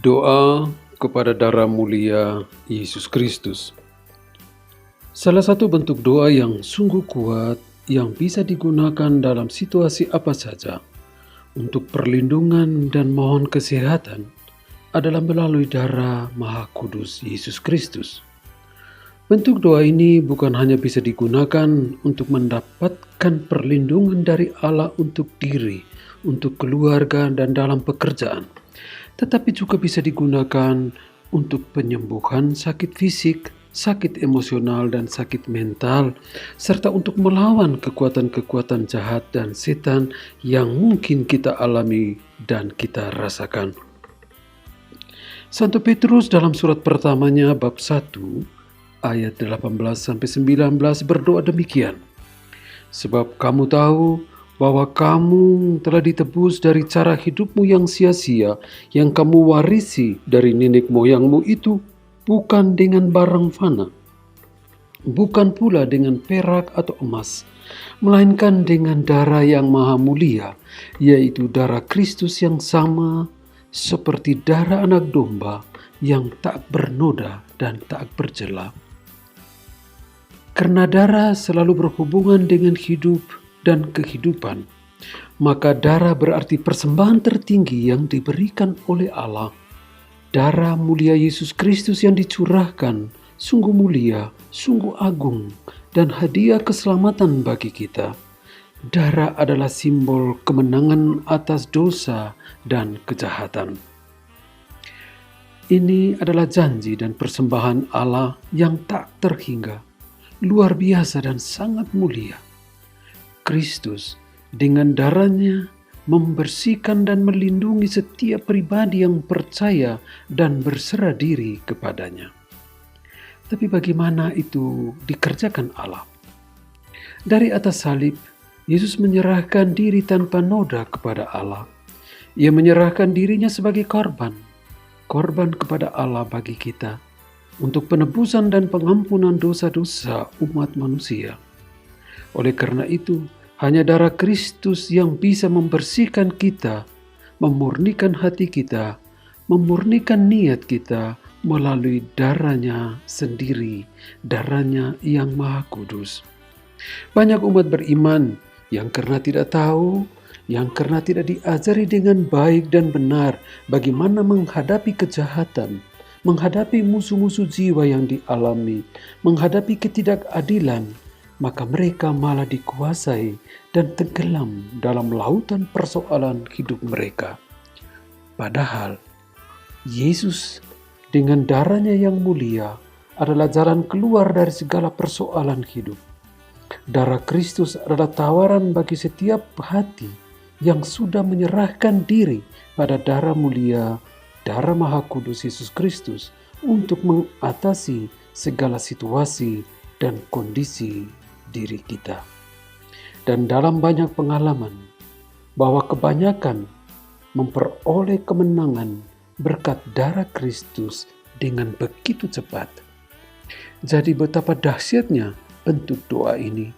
Doa kepada darah mulia Yesus Kristus. Salah satu bentuk doa yang sungguh kuat yang bisa digunakan dalam situasi apa saja untuk perlindungan dan mohon kesehatan adalah melalui darah Maha Kudus Yesus Kristus. Bentuk doa ini bukan hanya bisa digunakan untuk mendapatkan perlindungan dari Allah untuk diri, untuk keluarga, dan dalam pekerjaan, tetapi juga bisa digunakan untuk penyembuhan sakit fisik, sakit emosional, dan sakit mental, serta untuk melawan kekuatan-kekuatan jahat dan setan yang mungkin kita alami dan kita rasakan. Santo Petrus dalam surat pertamanya bab 1 ayat 18-19 berdoa demikian. Sebab kamu tahu bahwa kamu telah ditebus dari cara hidupmu yang sia-sia yang kamu warisi dari nenek moyangmu itu, bukan dengan barang fana, bukan pula dengan perak atau emas, melainkan dengan darah yang maha mulia, yaitu darah Kristus yang sama seperti darah anak domba yang tak bernoda dan tak bercela. Karena darah selalu berhubungan dengan hidup dan kehidupan, maka darah berarti persembahan tertinggi yang diberikan oleh Allah. Darah mulia Yesus Kristus yang dicurahkan sungguh mulia, sungguh agung, dan hadiah keselamatan bagi kita. Darah adalah simbol kemenangan atas dosa dan kejahatan. Ini adalah janji dan persembahan Allah yang tak terhingga, luar biasa dan sangat mulia. Kristus dengan darahnya membersihkan dan melindungi setiap pribadi yang percaya dan berserah diri kepadanya. Tapi bagaimana itu dikerjakan Allah? Dari atas salib, Yesus menyerahkan diri tanpa noda kepada Allah. Ia menyerahkan dirinya sebagai korban kepada Allah bagi kita, untuk penebusan dan pengampunan dosa-dosa umat manusia. Oleh karena itu, hanya darah Kristus yang bisa membersihkan kita, memurnikan hati kita, memurnikan niat kita melalui darahnya sendiri, darahnya yang maha kudus. Banyak umat beriman yang karena tidak tahu, yang karena tidak diajari dengan baik dan benar bagaimana menghadapi kejahatan, menghadapi musuh-musuh jiwa yang dialami, menghadapi ketidakadilan, maka mereka malah dikuasai dan tenggelam dalam lautan persoalan hidup mereka. Padahal Yesus dengan darahnya yang mulia adalah jalan keluar dari segala persoalan hidup. Darah Kristus adalah tawaran bagi setiap hati yang sudah menyerahkan diri pada darah mulia, darah Maha Kudus Yesus Kristus untuk mengatasi segala situasi dan kondisi diri kita. Dan dalam banyak pengalaman bahwa kebanyakan memperoleh kemenangan berkat darah Kristus dengan begitu cepat. Jadi betapa dahsyatnya bentuk doa ini.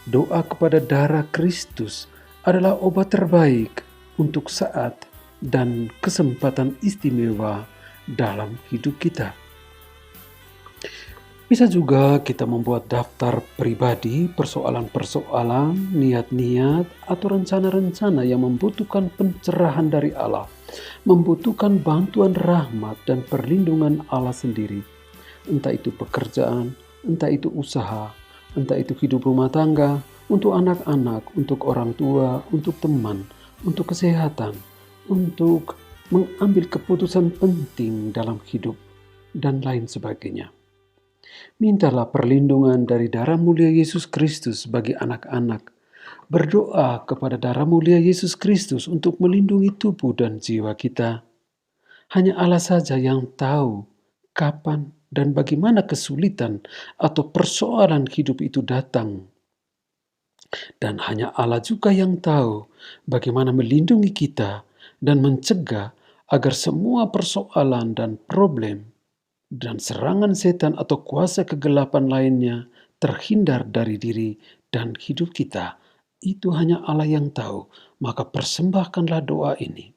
Doa kepada darah Kristus adalah obat terbaik untuk saat dan kesempatan istimewa dalam hidup kita. Bisa juga kita membuat daftar pribadi persoalan-persoalan, niat-niat, atau rencana-rencana yang membutuhkan pencerahan dari Allah, membutuhkan bantuan rahmat dan perlindungan Allah sendiri. Entah itu pekerjaan, entah itu usaha, entah itu hidup rumah tangga, untuk anak-anak, untuk orang tua, untuk teman, untuk kesehatan, untuk mengambil keputusan penting dalam hidup, dan lain sebagainya. Mintalah perlindungan dari darah mulia Yesus Kristus bagi anak-anak. Berdoa kepada darah mulia Yesus Kristus untuk melindungi tubuh dan jiwa kita. Hanya Allah saja yang tahu kapan dan bagaimana kesulitan atau persoalan hidup itu datang. Dan hanya Allah juga yang tahu bagaimana melindungi kita dan mencegah agar semua persoalan dan problem dan serangan setan atau kuasa kegelapan lainnya terhindar dari diri dan hidup kita. Itu hanya Allah yang tahu. Maka persembahkanlah doa ini.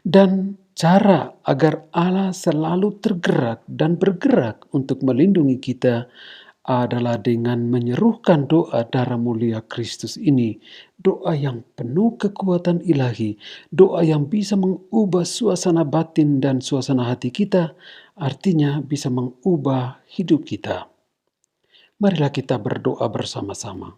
Dan Cara agar Allah selalu tergerak dan bergerak untuk melindungi kita adalah dengan menyerukan doa darah mulia Kristus ini. Doa yang penuh kekuatan ilahi, doa yang bisa mengubah suasana batin dan suasana hati kita, artinya bisa mengubah hidup kita. Marilah kita berdoa bersama-sama.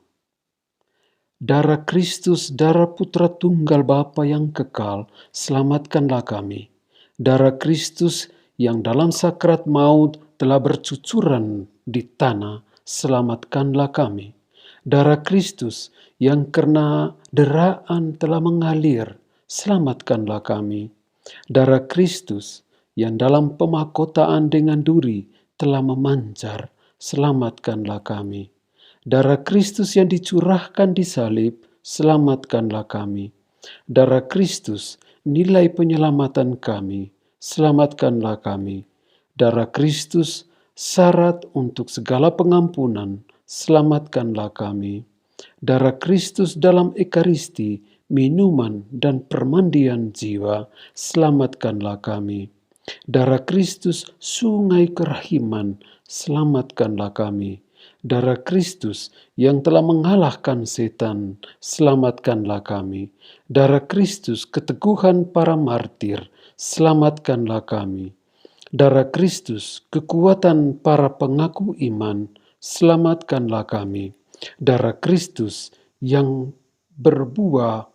Darah Kristus, darah Putra Tunggal Bapa yang kekal, selamatkanlah kami. Darah Kristus yang dalam sakrat maut telah bercucuran di tanah, selamatkanlah kami. Darah Kristus yang karena deraan telah mengalir, selamatkanlah kami. Darah Kristus yang dalam pemahkotaan dengan duri telah memancar, selamatkanlah kami. Darah Kristus yang dicurahkan di salib, selamatkanlah kami. Darah Kristus, nilai penyelamatan kami, selamatkanlah kami. Darah Kristus, syarat untuk segala pengampunan, selamatkanlah kami. Darah Kristus dalam Ekaristi, minuman dan permandian jiwa, selamatkanlah kami. Darah Kristus, sungai kerahiman, selamatkanlah kami. Darah Kristus yang telah mengalahkan setan, selamatkanlah kami. Darah Kristus, keteguhan para martir, selamatkanlah kami. Darah Kristus, kekuatan para pengaku iman, selamatkanlah kami. Darah Kristus yang berbuahkan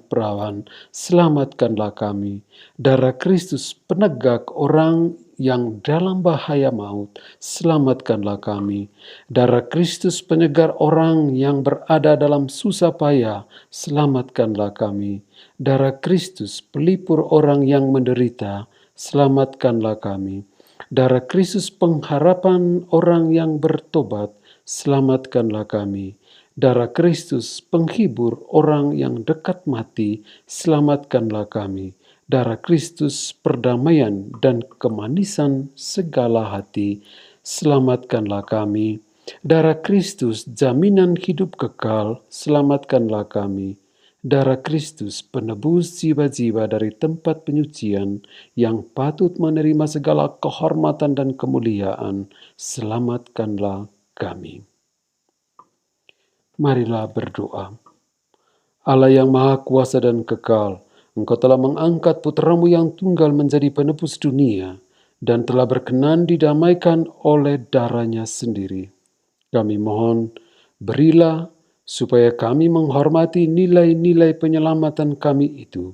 perawan, selamatkanlah kami. Darah Kristus penegak orang yang dalam bahaya maut, selamatkanlah kami. Darah Kristus penyegar orang yang berada dalam susah payah, selamatkanlah kami. Darah Kristus pelipur orang yang menderita, selamatkanlah kami. Darah Kristus pengharapan orang yang bertobat, selamatkanlah kami. Darah Kristus penghibur orang yang dekat mati, selamatkanlah kami. Darah Kristus perdamaian dan kemanisan segala hati, selamatkanlah kami. Darah Kristus jaminan hidup kekal, selamatkanlah kami. Darah Kristus penebus jiwa-jiwa dari tempat penyucian yang patut menerima segala kehormatan dan kemuliaan, selamatkanlah kami. Marilah berdoa. Allah yang maha kuasa dan kekal, Engkau telah mengangkat putramu yang tunggal menjadi penebus dunia dan telah berkenan didamaikan oleh darahnya sendiri. Kami mohon, berilah supaya kami menghormati nilai-nilai penyelamatan kami itu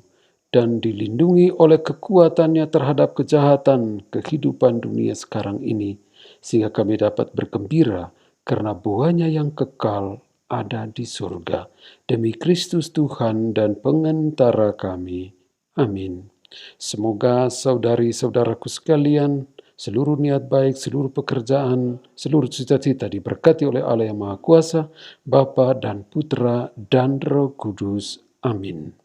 dan dilindungi oleh kekuatannya terhadap kejahatan kehidupan dunia sekarang ini, sehingga kami dapat bergembira karena buahnya yang kekal ada di surga. Demi Kristus Tuhan dan pengantara kami. Amin. Semoga saudari-saudaraku sekalian, seluruh niat baik, seluruh pekerjaan, seluruh cita-cita diberkati oleh Allah yang Maha Kuasa, Bapa dan Putra dan Roh Kudus. Amin.